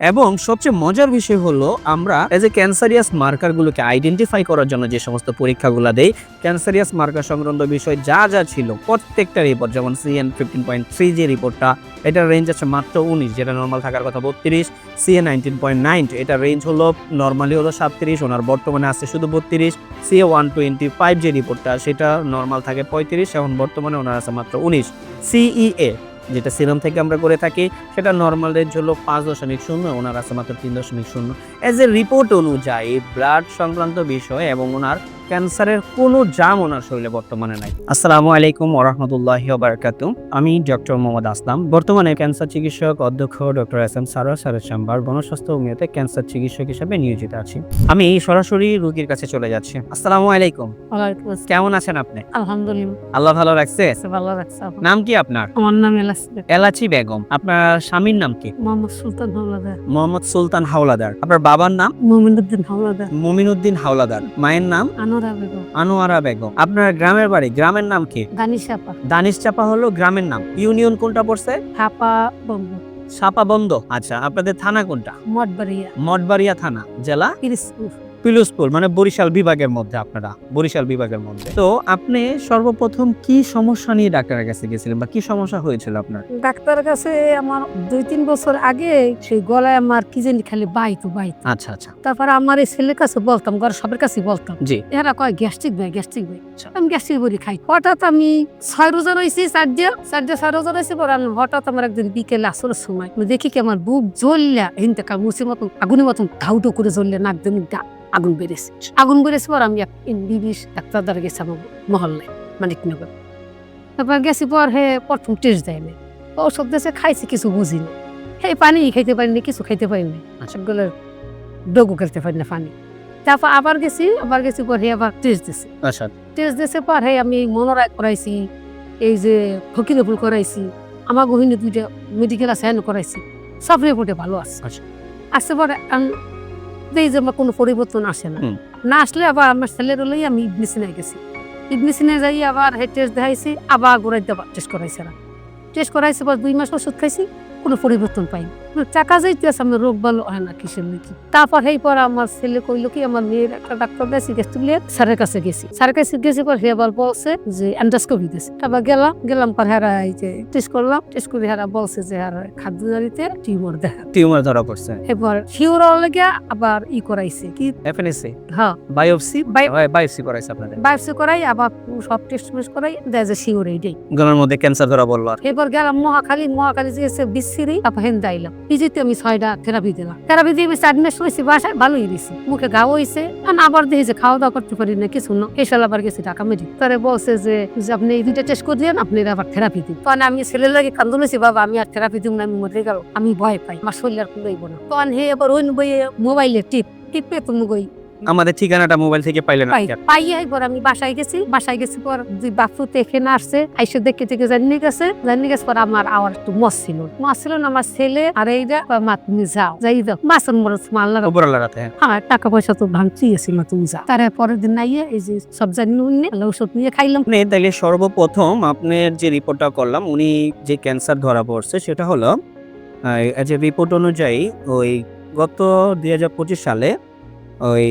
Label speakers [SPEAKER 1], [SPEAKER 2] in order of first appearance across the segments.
[SPEAKER 1] এবং সবচেয়ে মজার বিষয় হলো আমরা এজ এ ক্যান্সারিয়াস মার্কারগুলোকে আইডেন্টিফাই করার জন্য যে সমস্ত পরীক্ষাগুলো দেই, ক্যান্সারিয়াস মার্কার সংক্রান্ত বিষয় যা যা ছিল প্রত্যেকটা রিপোর্ট, যেমন CN15.3 যে রিপোর্টটা, এটার রেঞ্জ আছে মাত্র 19, যেটা নর্মাল থাকার কথা 32। CA19.9 এটার রেঞ্জ হলো নর্মালি হলো 37, ওনার বর্তমানে আছে শুধু 32। CA125 যে রিপোর্টটা, সেটা নর্মাল থাকে 35, এখন বর্তমানে ওনার আছে মাত্র 19। CEA যেটা সিরাম থেকে আমরা করে থাকি, সেটা নর্মাল রেঞ্জ হলো 5.0, ওনার আছে মাত্র 3.0। এজ এ রিপোর্ট অনুযায়ী ব্লাড সংক্রান্ত বিষয় এবং ওনার ক্যান্সারের কোনো জাম ওনার শরীরে বর্তমানে নাই। আসসালামু আলাইকুম ওয়া রাহমাতুল্লাহি ওয়া বারাকাতুহু। আমি ডক্টর মোহাম্মদ আসলাম, বর্তমানে ক্যান্সার চিকিৎসক অধ্যক্ষ ডক্টর SM সারোয়ার স্যারের চেম্বার গণস্বাস্থ্য হোমিওতে ক্যান্সার চিকিৎসক হিসেবে নিয়োজিত আছি। আমি সরাসরি রোগীর কাছে চলে যাচ্ছি। আসসালামু আলাইকুম।
[SPEAKER 2] ওয়ালাইকুম আসসালাম।
[SPEAKER 1] কেমন আছেন আপনি?
[SPEAKER 2] আলহামদুলিল্লাহ,
[SPEAKER 1] আল্লাহ ভালো রাখছে।
[SPEAKER 2] ভালো লাগছে আপনার।
[SPEAKER 1] নাম কি আপনার?
[SPEAKER 2] আমার নাম এলাচি
[SPEAKER 1] এলাচি বেগম। আপনার স্বামীর নাম কি?
[SPEAKER 2] মোহাম্মদ সুলতান হাওলাদার।
[SPEAKER 1] মোহাম্মদ সুলতান হাওলাদার। আপনার বাবার নাম?
[SPEAKER 2] মুমিনুদ্দিন হাওলাদার।
[SPEAKER 1] মুমিনুদ্দিন হাওলাদার। মায়ের নাম?
[SPEAKER 2] আনোয়ারা বেগম।
[SPEAKER 1] আনোয়ারা বেগম। আপনার গ্রামের বাড়ি, গ্রামের নাম কি?
[SPEAKER 2] দানিশাপা।
[SPEAKER 1] দানিশ চাপা হলো গ্রামের নাম। ইউনিয়ন কোনটা পড়ছে?
[SPEAKER 2] হাপা বন্ধ।
[SPEAKER 1] সাপাবন্দ। আচ্ছা, আপনাদের থানা কোনটা?
[SPEAKER 2] মঠবাড়িয়া।
[SPEAKER 1] মঠবাড়িয়া থানা। জেলা?
[SPEAKER 2] পিরিজপুর।
[SPEAKER 1] পিরোজপুর, মানে বরিশাল বিভাগের মধ্যে। আপনারা বরিশাল বিভাগের মধ্যে। তো আপনি সর্বপ্রথম কি সমস্যা নিয়ে ডাক্তারের কাছে গেছিলেন বা কি সমস্যা হয়েছিল আপনার?
[SPEAKER 2] ডাক্তারের কাছে আমার 2-3 বছর আগে সেই গলায় আমার কি জানি খালি বাইতো।
[SPEAKER 1] আচ্ছা আচ্ছা।
[SPEAKER 2] তারপর আমার এই ছেলের কাছে বলতাম, ঘর সবার কাছে বলতাম,
[SPEAKER 1] জি।
[SPEAKER 2] এরা কয় গ্যাস্ট্রিক ভাই। আমি গ্যাস্ট্রিক বড়ি খাই। হঠাৎ আমি 6 রোজা রয়েছি, 6 রোজা রয়েছি। পর হঠাৎ আমার একদিন বিকেলে আসরের সময় আমি দেখি কি আমার বুক জ্বললা হিনতে মুসির মতন আগুনের মতন ধাউটো করে জ্বললে, নাক দিয়ে আগুন বেড়েছে। পর আমি MBBS ডাক্তার দ্বারা গেছি আমার মহল্লায়, মানিকনগর। তারপর গেছি, পর প্রথম টেস্ট দেয় না, ওষুধ দেশে খাইছি, কিছু বুঝিনি। পানি খাইতে পারিনি, কিছু খাইতে পারিনি, সবগুলো ডগু খেলতে পারি না পানি। তারপর আবার গেছি পর আবার টেস্ট দিছে।
[SPEAKER 1] আচ্ছা।
[SPEAKER 2] টেস্ট দিছে পর আমি মনোরায় করাইছি, এই যে ফকিরপুর করাইছি, আমার গহিনী 2টা মেডিকেল আছে করাইছি, সব রিপোর্টে ভালো আছে।
[SPEAKER 1] আচ্ছা।
[SPEAKER 2] আসছে পরে এই যে আমার কোনো পরিবর্তন আসে না আসলে আবার আমার ছেলের হলেই আমি ইবনিসিনায় গেছি। ইবনিসিনায় যাই আবার টেস্ট দেখাইছি, আবার গোড়াইতে টেস্ট করাইছে পর 2 মাস ওষুধ খাইছি, কোনো পরিবর্তন পাইনি। টাকা যাইতেছে, আমার রোগ ভালো হয় না কিসের নাকি। তারপর পর আমার ছেলে কইলো কি, আমার মেয়ের একটা ডাক্তার দেশি স্যারের কাছে গেছি পর আবার বলছে যে এন্ডোস্কোপি দিয়েছে। তারপর গেলাম পর এই যে টেস্ট করলাম, টেস্ট করে বলছে যে খাদ্যনালীতে
[SPEAKER 1] টিউমার ধরা পড়ছে।
[SPEAKER 2] এবার শিওর লেগে আবার করাইছে কি
[SPEAKER 1] FNSA।
[SPEAKER 2] হ্যাঁ,
[SPEAKER 1] বায়োপসি করাইছে আপনাদের?
[SPEAKER 2] বায়োপসি করাই আবার সব টেস্ট করাই দেয় যে শিওর এইটাই।
[SPEAKER 1] গলার মধ্যে ক্যান্সার ধরা বললো। আর
[SPEAKER 2] এবার গেলাম মহাখালী যে বিসিরি, তারপর দাইলাম পিজিতে আমি 6টা থেরাপি দিলাম। থেরাপি দিয়ে আমি 4 মাস হয়েছি বাসায়, ভালোই দিছি, মুখে ঘাও হয়েছে। আবার দেখি যে খাওয়া দাওয়া করতে পারি না, কিছু না। এসাল আবার গেছি ঢাকা মেডিকেল, তারা বলছে যে আপনি এই 2টা টেস্ট করে দিলেন, আপনি আবার থেরাপি দিন। তখন আমি ছেলের লাগে কান্দুলেছি, বাবা আমি আর থেরাপি দিব না, আমি মরে গেল, আমি ভয় পাই, আমার শরীর আর কুলাইব না। তখন এবার ওই বইয়ে মোবাইলে টিপে তুমি গই
[SPEAKER 1] আমাদের ঠিকানাটা মোবাইল থেকে পাইলেন?
[SPEAKER 2] পাইয়া এবার আমি বাসায় গেছি পর 2 বাচ্চা এখানে আসছে, আইসে দেখে জানিয়ে গেছে পর আমার আওয়ার একটু মস ছিল না। আমার ছেলে আর এইটা মা তুমি যাও, মাছের মরচ মাল্লা
[SPEAKER 1] রাতে।
[SPEAKER 2] হ্যাঁ, টাকা পয়সা তো ভাঙছি গেছি, মা তুমি যাও। তার পরের দিন নাইয়ে এই যে সব জানি ওষুধ নিয়ে খাইলাম।
[SPEAKER 1] তাইলে সর্বপ্রথম আপনার যে রিপোর্টটা করলাম, উনি যে ক্যান্সার ধরা পড়ছে সেটা হলো রিপোর্ট অনুযায়ী ওই গত 2025 সালে ওই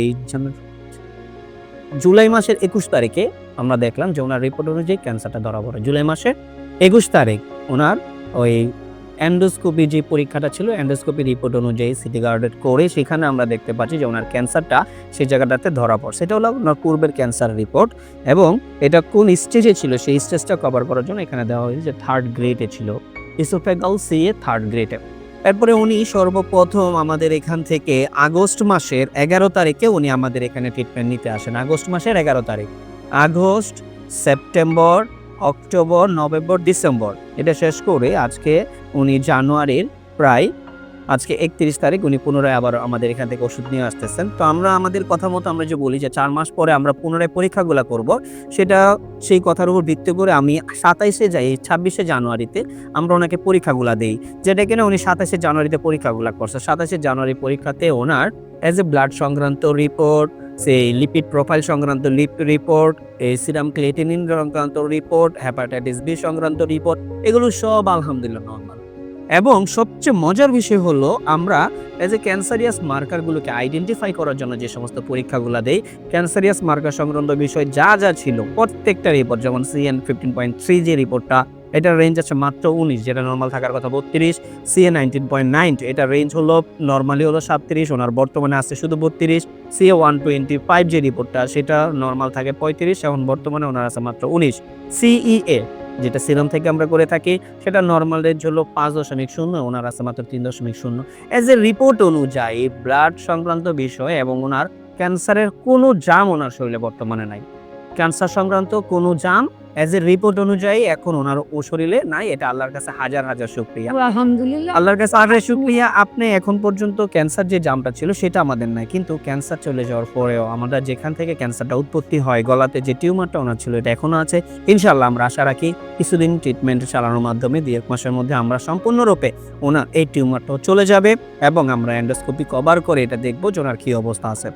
[SPEAKER 1] জুলাই মাসের 21 তারিখে আমরা দেখলাম যে ওনার রিপোর্ট অনুযায়ী ক্যান্সারটা ধরা পড়ে। জুলাই মাসের 21 তারিখ ওনার ওই এন্ডোস্কোপি যে পরীক্ষাটা ছিল, এন্ডোস্কোপি রিপোর্ট অনুযায়ী সিটি গার্ডেড করে সেখানে আমরা দেখতে পাচ্ছি যে ওনার ক্যান্সারটা সেই জায়গাটাতে ধরা পড়ছে। এটা হলো ওনার পূর্বের ক্যান্সার রিপোর্ট, এবং এটা কোন স্টেজে ছিল সেই স্টেজটা কভার করার জন্য এখানে দেওয়া হয়েছে যে 3rd গ্রেডে ছিল, ইসোফেগাল CA 3rd গ্রেডে। এরপরে উনি সর্বপ্রথম আমাদের এখান থেকে আগস্ট মাসের 11 তারিখে উনি আমাদের এখানে ট্রিটমেন্ট নিতে আসেন। আগস্ট মাসের 11 তারিখ, August, September, October, November, December, এটা শেষ করে আজকে উনি জানুয়ারির প্রায় আজকে 31 তারিখ উনি পুনরায় আবার আমাদের এখান থেকে ওষুধ নিয়ে আসতেছেন। তো আমরা আমাদের কথা মতো আমরা যে বলি যে 4 মাস পরে আমরা পুনরায় পরীক্ষাগুলো করব, সেটা সেই কথার উপর ভিত্তি করে আমি 26শে জানুয়ারিতে আমরা ওনাকে পরীক্ষাগুলো দেই, যেটা কিনা উনি 27শে জানুয়ারিতে পরীক্ষাগুলো করছে। 27শে জানুয়ারি পরীক্ষাতে ওনার ব্লাড সংক্রান্ত রিপোর্ট, সেই লিপিড প্রোফাইল সংক্রান্ত রিপোর্ট, এই সিরাম ক্রিয়েটিনিন সংক্রান্ত রিপোর্ট, হেপাটাইটিস B সংক্রান্ত রিপোর্ট, এগুলো সব আলহামদুলিল্লাহ নরমাল। এবং সবচেয়ে মজার বিষয় হলো আমরা এজ এ ক্যান্সারিয়াস মার্কারগুলোকে আইডেন্টিফাই করার জন্য যে সমস্ত পরীক্ষাগুলো দেই, ক্যান্সারিয়াস মার্কার সংক্রান্ত বিষয় যা যা ছিল প্রত্যেকটা রিপোর্ট, যেমন CN 15.3 যে রিপোর্টটা, এটার রেঞ্জ আছে মাত্র 19, যেটা নর্মাল থাকার কথা 32। CA 19.9, এটার রেঞ্জ হলো নর্মালি হলো 37, ওনার বর্তমানে আছে শুধু 32। CA 125 যে রিপোর্টটা, সেটা নর্মাল থাকে 35, এখন বর্তমানে ওনার আছে মাত্র 19। CEA যেটা সিরাম থেকে আমরা করে থাকি, সেটা নর্মাল রেঞ্জ হলো 5.0, ওনার আছে মাত্র 3.0। এজ এ রিপোর্ট অনুযায়ী ব্লাড সংক্রান্ত বিষয় এবং ওনার ক্যান্সারের কোনো জাম ওনার শরীরে বর্তমানে নাই, ক্যান্সার সংক্রান্ত কোনো জাম এজ এ রিপোর্ট অনুযায়ী এখন ওনার ও শরীরে নাই। এটা আল্লাহর কাছে হাজার হাজার শুকরিয়া,
[SPEAKER 2] আলহামদুলিল্লাহ।
[SPEAKER 1] আল্লাহর কাছে হাজার শুকরিয়া। আপনি এখন পর্যন্ত ক্যান্সার যে জামটা ছিল সেটা আমাদের নাই, কিন্তু ক্যান্সার চলে যাওয়ার পরেও আমরা যেখান থেকে ক্যান্সারটা উৎপত্তি হয়, গলাতে যে টিউমারটা ওনার ছিল, এটা এখনো আছে। ইনশাআল্লাহ আমরা আশা রাখি কিছুদিন ট্রিটমেন্ট চালানোর মাধ্যমে 2-1 মাসের মধ্যে আমরা সম্পূর্ণরূপে ওনার এই টিউমারটাও চলে যাবে এবং আমরা এন্ডোস্কোপি কভার করে এটা দেখবো যে ওনার কি অবস্থা আছে।